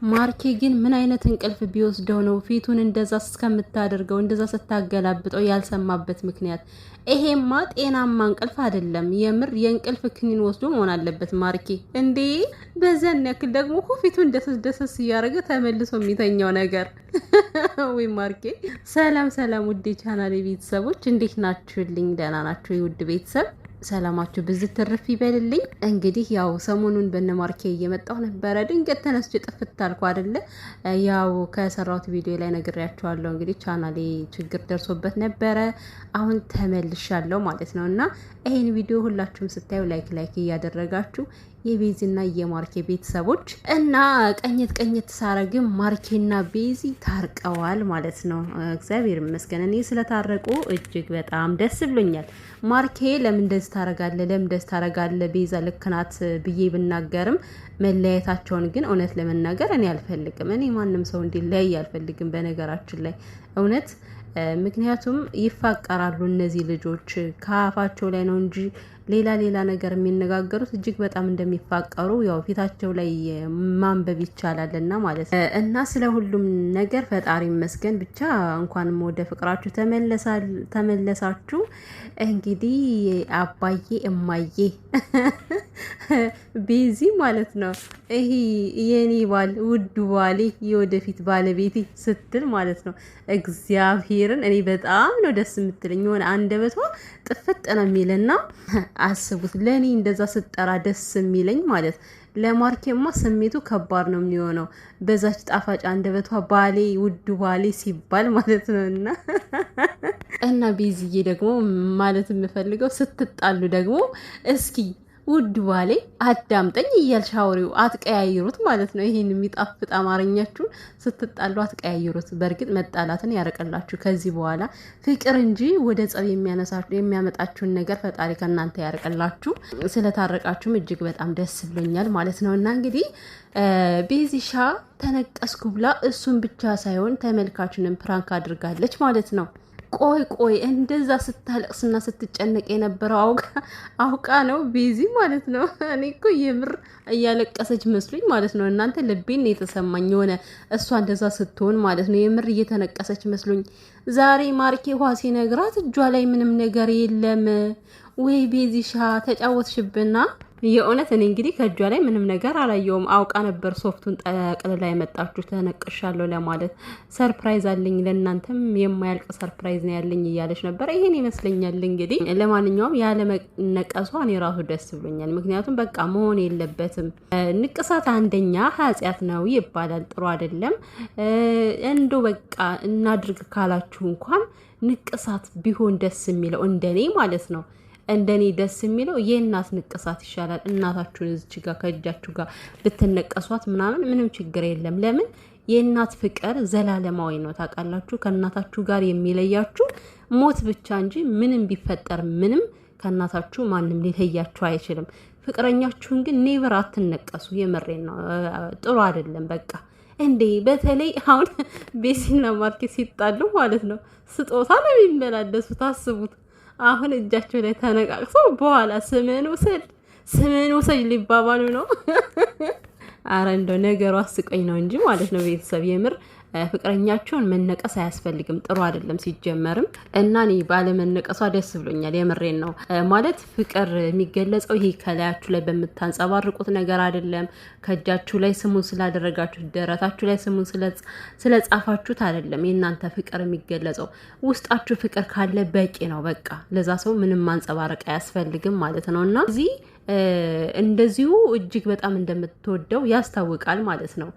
ማርኬ ግን ምን አይነት እንቅልፍ ቢወስደው ነው ፊቱን እንደዛ እስከምታደርገው እንደዛ ስታገላብጠው ያልሰማበት ምክንያት? ይሄማ ጤናማ እንቅልፍ አይደለም። የምር የእንቅልፍ ክኒን ወስዶ መሆን አለበት ማርኬ። እንዴ በዛን ያክል ደግሞ ፊቱን ደሰስ እያደረገ ተመልሶ የሚተኛው ነገር ወይ ማርኬ። ሰላም ሰላም፣ ውዴ ቻናሌ ቤተሰቦች እንዴት ናችሁልኝ? ደህና ናችሁ? የውድ ቤተሰብ ሰላማችሁ ብዝት ትርፍ ይበልልኝ። እንግዲህ ያው ሰሞኑን በነማርኬ እየመጣሁ ነበረ። ድንገት ተነስቼ ጥፍት አልኩ አይደለ? ያው ከሰራሁት ቪዲዮ ላይ ነግሬያቸዋለሁ። እንግዲህ ቻናሌ ችግር ደርሶበት ነበረ። አሁን ተመልሻለሁ ማለት ነው። እና ይሄን ቪዲዮ ሁላችሁም ስታዩ ላይክ እያደረጋችሁ የቤዚና የማርኬ ቤተሰቦች እና ቀኘት ሳረግም ማርኬና ቤዚ ታርቀዋል ማለት ነው። እግዚአብሔር ይመስገን። እኔ ስለታረቁ እጅግ በጣም ደስ ብሎኛል። ማርኬ ለምን እንደዚህ ታረጋለህ ቤዛ ልክ ናት ብዬ ብናገርም መለያየታቸውን ግን እውነት ለመናገር እኔ አልፈልግም። እኔ ማንም ሰው እንዲለያይ አልፈልግም በነገራችን ላይ እውነት። ምክንያቱም ይፋቀራሉ እነዚህ ልጆች ከአፋቸው ላይ ነው እንጂ ሌላ ነገር የሚነጋገሩት እጅግ በጣም እንደሚፋቀሩ ያው ፊታቸው ላይ ማንበብ ይቻላልና ማለት ነው። እና ስለ ሁሉም ነገር ፈጣሪ ይመስገን። ብቻ እንኳንም ወደ ፍቅራችሁ ተመለሳችሁ። እንግዲህ አባዬ እማዬ ቤዚ ማለት ነው ይሄ የኔ ባል ውዱ ባሌ የወደፊት ባለቤቴ ስትል ማለት ነው። እግዚአብሔርን እኔ በጣም ነው ደስ የምትለኝ። የሆነ አንደበቷ ጥፍጥ ነው የሚልና አስቡት፣ ለእኔ እንደዛ ስጠራ ደስ የሚለኝ ማለት ለማርኬማ ስሜቱ ከባድ ነው የሚሆነው። በዛች ጣፋጭ አንደበቷ ባሌ ውዱ ባሌ ሲባል ማለት ነው። እና ቤዝዬ ደግሞ ማለት የምፈልገው ስትጣሉ ደግሞ እስኪ ውድ ባሌ አዳምጠኝ እያልሽ አውሪው፣ አትቀያይሩት ማለት ነው። ይሄን የሚጣፍጥ አማርኛችሁን ስትጣሉ አትቀያይሩት። በእርግጥ መጣላትን ያርቅላችሁ ከዚህ በኋላ ፍቅር እንጂ ወደ ጸብ የሚያመጣችሁን ነገር ፈጣሪ ከእናንተ ያርቅላችሁ። ስለታረቃችሁም እጅግ በጣም ደስ ብሎኛል ማለት ነው። እና እንግዲህ ቤዚሻ ተነቀስኩ ብላ እሱን ብቻ ሳይሆን ተመልካችንን ፕራንክ አድርጋለች ማለት ነው። ቆይ እንደዛ ስታለቅስና ስትጨነቅ የነበረው አውቃ ነው ቤዚ ማለት ነው። እኔ እኮ የምር እያለቀሰች መስሉኝ ማለት ነው። እናንተ ልቤን የተሰማኝ የሆነ እሷ እንደዛ ስትሆን ማለት ነው። የምር እየተነቀሰች መስሉኝ። ዛሬ ማርኬ ውሃ ሲነግራት እጇ ላይ ምንም ነገር የለም። ወይ ቤዚሻ ተጫወትሽብና የእውነት እኔ እንግዲህ ከእጇ ላይ ምንም ነገር አላየውም። አውቃ ነበር ሶፍቱን ጠቅልላ የመጣችሁ ተነቅሻለሁ ለማለት። ሰርፕራይዝ አለኝ ለእናንተም የማያልቅ ሰርፕራይዝ ነው ያለኝ እያለች ነበር። ይሄን ይመስለኛል እንግዲህ። ለማንኛውም ያለ መነቀሷ እኔ ራሱ ደስ ብሎኛል። ምክንያቱም በቃ መሆን የለበትም ንቅሳት አንደኛ ኃጢአት ነው ይባላል። ጥሩ አይደለም። እንዶ በቃ እናድርግ ካላችሁ እንኳን ንቅሳት ቢሆን ደስ የሚለው እንደኔ ማለት ነው። እንደኔ ደስ የሚለው የእናት ንቅሳት ይሻላል። እናታችሁን እዚች ጋር ከእጃችሁ ጋር ብትነቀሷት ምንም ችግር የለም። ለምን የእናት ፍቅር ዘላለማዊ ነው ታውቃላችሁ። ከእናታችሁ ጋር የሚለያችሁ ሞት ብቻ እንጂ ምንም ቢፈጠር ምንም ከእናታችሁ ማንም ሊለያችሁ አይችልም። ፍቅረኛችሁን ግን ኔቨር አትነቀሱ። የምሬን ነው። ጥሩ አይደለም። በቃ እንዴ በተለይ አሁን ቤሲና ማርኬ ሲጣሉ ማለት ነው ስጦታ ነው የሚመላለሱ። ታስቡት አሁን እጃቸው ላይ ተነቃቅሰው በኋላ ስምን ውሰድ ሊባባሉ ነው። አረ እንደው ነገሩ አስቀኝ ነው እንጂ ማለት ነው ቤተሰብ የምር ፍቅረኛቸውን መነቀስ አያስፈልግም። ጥሩ አይደለም ሲጀመርም። እና እኔ ባለመነቀሷ ደስ ብሎኛል። የምሬን ነው ማለት ፍቅር የሚገለጸው ይሄ ከላያችሁ ላይ በምታንጸባርቁት ነገር አይደለም። ከእጃችሁ ላይ ስሙን ስላደረጋችሁት፣ ደረታችሁ ላይ ስሙን ስለጻፋችሁት አይደለም የእናንተ ፍቅር የሚገለጸው። ውስጣችሁ ፍቅር ካለ በቂ ነው። በቃ ለዛ ሰው ምንም ማንጸባረቅ አያስፈልግም ማለት ነው። እና እዚህ እንደዚሁ እጅግ በጣም እንደምትወደው ያስታውቃል ማለት ነው።